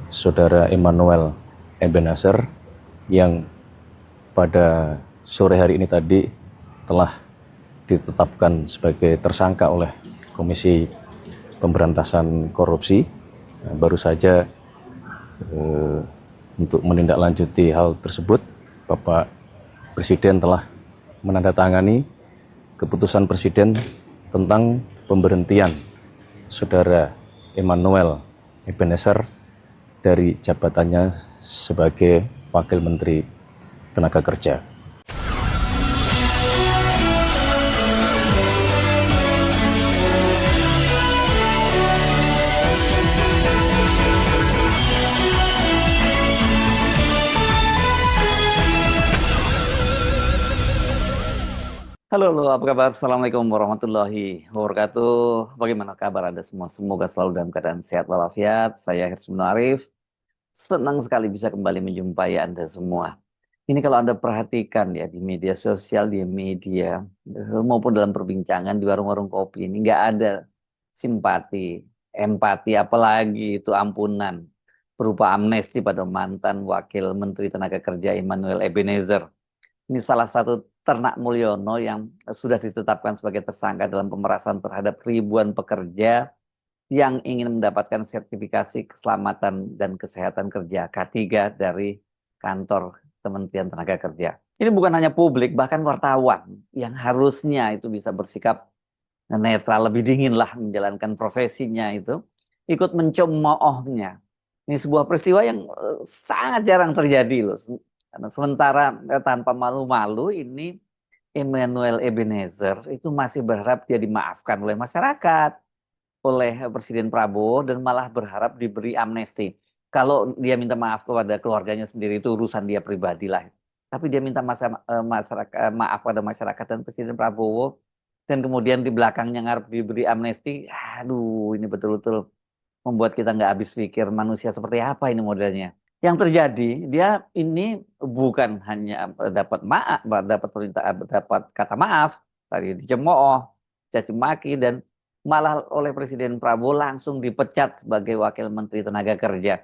Saudara Emmanuel Ebenezer yang pada sore hari ini tadi telah ditetapkan sebagai tersangka oleh Komisi Pemberantasan Korupsi. Baru saja untuk menindaklanjuti hal tersebut, Bapak Presiden telah menandatangani keputusan Presiden tentang pemberhentian Saudara Emmanuel Ebenezer dari jabatannya sebagai Wakil Menteri Tenaga Kerja. Halo, apa kabar? Assalamualaikum warahmatullahi wabarakatuh. Bagaimana kabar Anda semua? Semoga selalu dalam keadaan sehat walafiat. Saya Hirsman Arif. Senang sekali bisa kembali menjumpai Anda semua. Ini kalau Anda perhatikan ya di media sosial, di media maupun dalam perbincangan di warung-warung kopi ini nggak ada simpati, empati, apalagi itu ampunan berupa amnesti pada mantan Wakil Menteri Tenaga Kerja Emmanuel Ebenezer. Ini salah satu ternak Mulyono yang sudah ditetapkan sebagai tersangka dalam pemerasan terhadap ribuan pekerja yang ingin mendapatkan sertifikasi keselamatan dan kesehatan kerja K3 dari kantor Kementerian Tenaga Kerja. Ini bukan hanya publik, bahkan wartawan yang harusnya itu bisa bersikap netral, lebih dingin lah menjalankan profesinya itu, ikut mencemoohnya. Ini sebuah peristiwa yang sangat jarang terjadi loh. Sementara tanpa malu-malu ini Emmanuel Ebenezer itu masih berharap dia dimaafkan oleh masyarakat, oleh Presiden Prabowo, dan malah berharap diberi amnesti. Kalau dia minta maaf kepada keluarganya sendiri itu urusan dia pribadi lah. Tapi dia minta maaf pada masyarakat dan Presiden Prabowo, dan kemudian di belakangnya ngarep diberi amnesti. Aduh, ini betul-betul membuat kita nggak habis pikir manusia seperti apa ini modelnya. Yang terjadi, dia ini bukan hanya dapat maaf, dapat kata maaf, tadi dicemooh, caci maki, dan malah oleh Presiden Prabowo langsung dipecat sebagai Wakil Menteri Tenaga Kerja.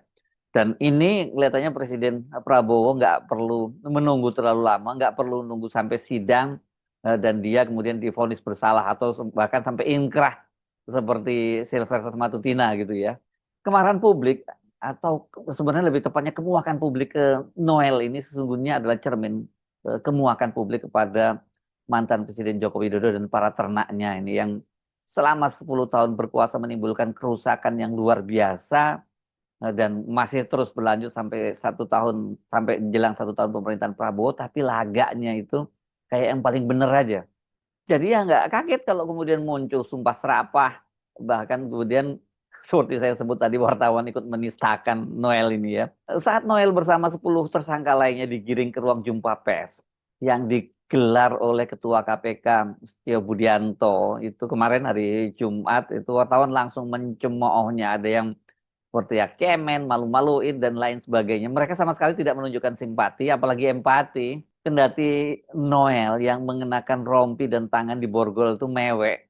Dan ini kelihatannya Presiden Prabowo nggak perlu menunggu terlalu lama, nggak perlu nunggu sampai sidang dan dia kemudian divonis bersalah atau bahkan sampai inkrah seperti Sylvester Matutina gitu ya. Kemarahan publik atau sebenarnya lebih tepatnya kemuakan publik ke Noel ini sesungguhnya adalah cermin kemuakan publik kepada mantan Presiden Joko Widodo dan para ternaknya ini yang selama 10 tahun berkuasa menimbulkan kerusakan yang luar biasa dan masih terus berlanjut sampai 1 tahun, sampai jelang 1 tahun pemerintahan Prabowo, tapi lagaknya itu kayak yang paling bener aja. Jadi ya nggak kaget kalau kemudian muncul sumpah serapah, bahkan kemudian seperti saya sebut tadi wartawan ikut menistakan Noel ini ya. Saat Noel bersama 10 tersangka lainnya digiring ke ruang jumpa pers yang digelar oleh Ketua KPK Setio Budianto itu kemarin hari Jumat, itu wartawan langsung mencemoohnya, ada yang berteriak cemen, malu-maluin dan lain sebagainya. Mereka sama sekali tidak menunjukkan simpati apalagi empati. Kendati Noel yang mengenakan rompi dan tangan di borgol itu mewek.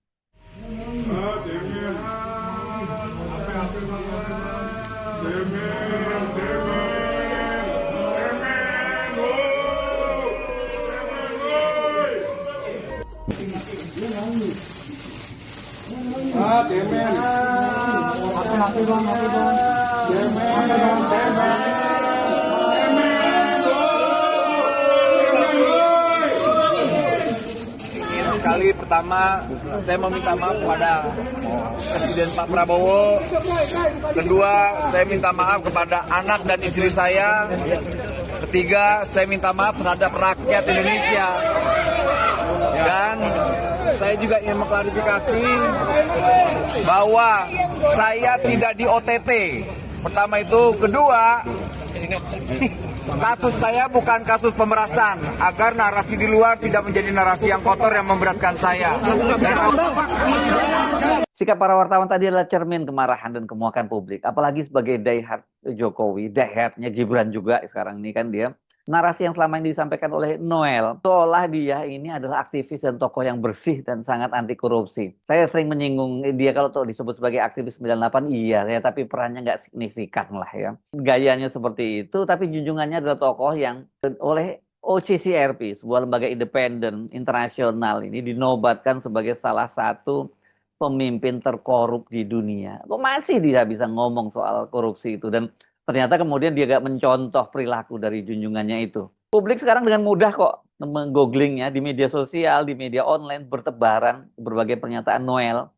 Kali pertama saya meminta maaf kepada Presiden Pak Prabowo. Kedua, saya minta maaf kepada anak dan istri saya. Ketiga, saya minta maaf terhadap rakyat Indonesia. Dan saya juga ingin mengklarifikasi bahwa saya tidak di OTT. Pertama itu. Kedua, kasus saya bukan kasus pemerasan, agar narasi di luar tidak menjadi narasi yang kotor yang memberatkan saya. Sikap para wartawan tadi adalah cermin kemarahan dan kemuakan publik. Apalagi sebagai diehard Jokowi, diehardnya Gibran juga sekarang ini kan dia narasi yang selama ini disampaikan oleh Noel, seolah dia ini adalah aktivis dan tokoh yang bersih dan sangat anti korupsi. Saya sering menyinggung dia kalau disebut sebagai aktivis 98, iya ya, tapi perannya nggak signifikan lah ya. Gayanya seperti itu, tapi junjungannya adalah tokoh yang oleh OCCRP, sebuah lembaga independen internasional ini dinobatkan sebagai salah satu pemimpin terkorup di dunia. Kok masih dia bisa ngomong soal korupsi itu? Dan ternyata kemudian dia gak mencontoh perilaku dari junjungannya itu. Publik sekarang dengan mudah kok menggooglingnya di media sosial, di media online, bertebaran berbagai pernyataan Noel.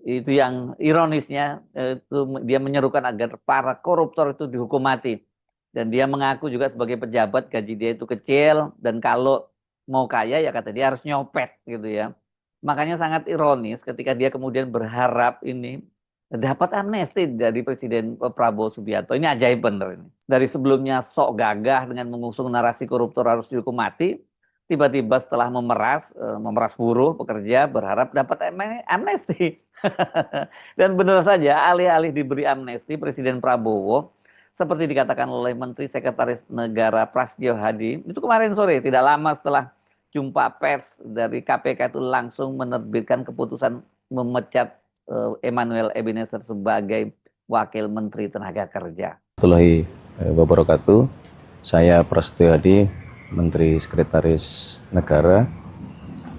Itu yang ironisnya, itu dia menyerukan agar para koruptor itu dihukum mati. Dan dia mengaku juga sebagai pejabat gaji dia itu kecil, dan kalau mau kaya ya kata dia harus nyopet gitu ya. Makanya sangat ironis ketika dia kemudian berharap ini dapat amnesti dari Presiden Prabowo Subianto. Ini ajaib bener ini. Dari sebelumnya sok gagah dengan mengusung narasi koruptor harus dihukum mati, tiba-tiba setelah memeras buruh, pekerja, berharap dapat amnesti. Dan benar saja, alih-alih diberi amnesti, Presiden Prabowo, seperti dikatakan oleh Menteri Sekretaris Negara Prasetyo Hadi, itu kemarin sore, tidak lama setelah jumpa pers dari KPK itu langsung menerbitkan keputusan memecat Emmanuel Ebenezer sebagai Wakil Menteri Tenaga Kerja. Warahmatullahi wabarakatuh. Saya Prasetyo Hadi, Menteri Sekretaris Negara.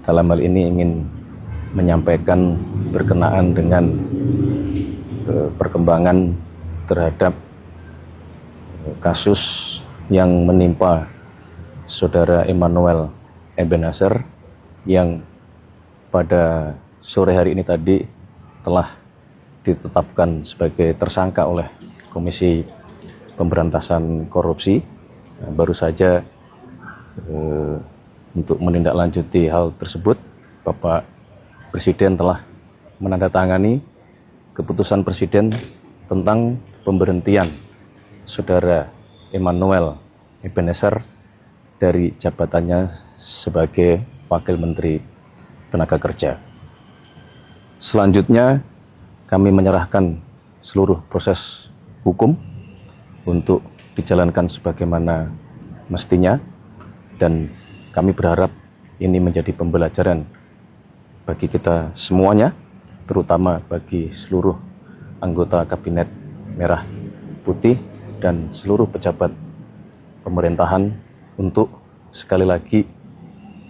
Dalam hal ini ingin menyampaikan berkenaan dengan perkembangan terhadap kasus yang menimpa Saudara Emmanuel Ebenezer yang pada sore hari ini tadi telah ditetapkan sebagai tersangka oleh Komisi Pemberantasan Korupsi. Baru saja untuk menindaklanjuti hal tersebut, Bapak Presiden telah menandatangani keputusan Presiden tentang pemberhentian Saudara Emmanuel Ebenezer dari jabatannya sebagai Wakil Menteri Tenaga Kerja. Selanjutnya, kami menyerahkan seluruh proses hukum untuk dijalankan sebagaimana mestinya, dan kami berharap ini menjadi pembelajaran bagi kita semuanya, terutama bagi seluruh anggota Kabinet Merah Putih dan seluruh pejabat pemerintahan untuk sekali lagi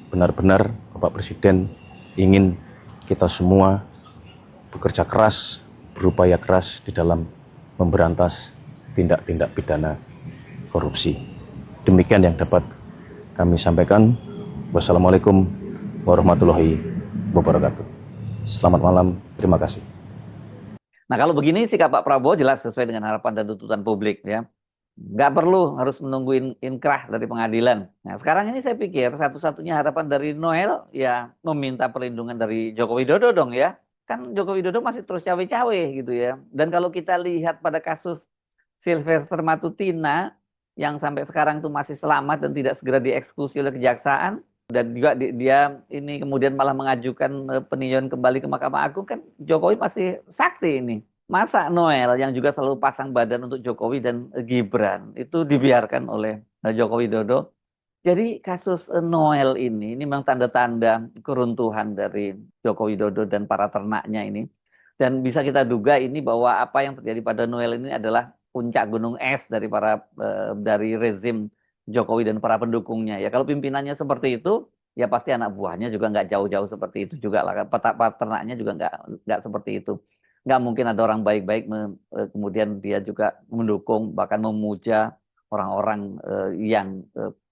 benar-benar Bapak Presiden ingin kita semua bekerja keras, berupaya keras di dalam memberantas tindak-tindak pidana korupsi. Demikian yang dapat kami sampaikan. Wassalamualaikum warahmatullahi wabarakatuh. Selamat malam, terima kasih. Nah, kalau begini sikap Pak Prabowo jelas sesuai dengan harapan dan tuntutan publik ya. Nggak perlu harus menunggu inkrah dari pengadilan. Nah, sekarang ini saya pikir satu-satunya harapan dari Noel ya meminta perlindungan dari Joko Widodo dong ya. Kan Joko Widodo masih terus cawe-cawe gitu ya. Dan kalau kita lihat pada kasus Sylvester Matutina yang sampai sekarang itu masih selamat dan tidak segera dieksekusi oleh kejaksaan, dan juga dia ini kemudian malah mengajukan peninjauan kembali ke Mahkamah Agung, kan Jokowi masih sakti ini. Masa Noel yang juga selalu pasang badan untuk Jokowi dan Gibran itu dibiarkan oleh Joko Widodo. Jadi kasus Noel ini memang tanda-tanda keruntuhan dari Joko Widodo dan para ternaknya ini. Dan bisa kita duga ini bahwa apa yang terjadi pada Noel ini adalah puncak gunung es dari rezim Jokowi dan para pendukungnya. Ya kalau pimpinannya seperti itu, ya pasti anak buahnya juga nggak jauh-jauh seperti itu juga lah. Ternaknya juga nggak seperti itu. Nggak mungkin ada orang baik-baik kemudian dia juga mendukung bahkan memuja orang-orang yang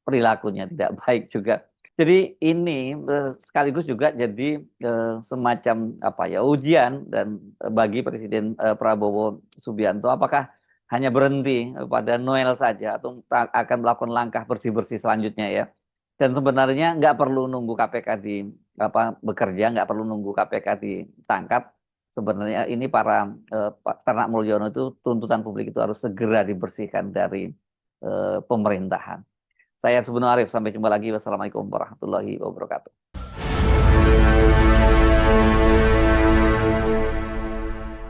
perilakunya tidak baik juga. Jadi ini sekaligus juga jadi semacam ujian dan bagi Presiden Prabowo Subianto, apakah hanya berhenti pada Noel saja atau akan melakukan langkah bersih-bersih selanjutnya ya. Dan sebenarnya nggak perlu nunggu KPK bekerja, nggak perlu nunggu KPK ditangkap. Sebenarnya ini para ternak Mulyono itu tuntutan publik itu harus segera dibersihkan dari pemerintahan. Saya Hersum Arif, sampai jumpa lagi. Wassalamualaikum warahmatullahi wabarakatuh.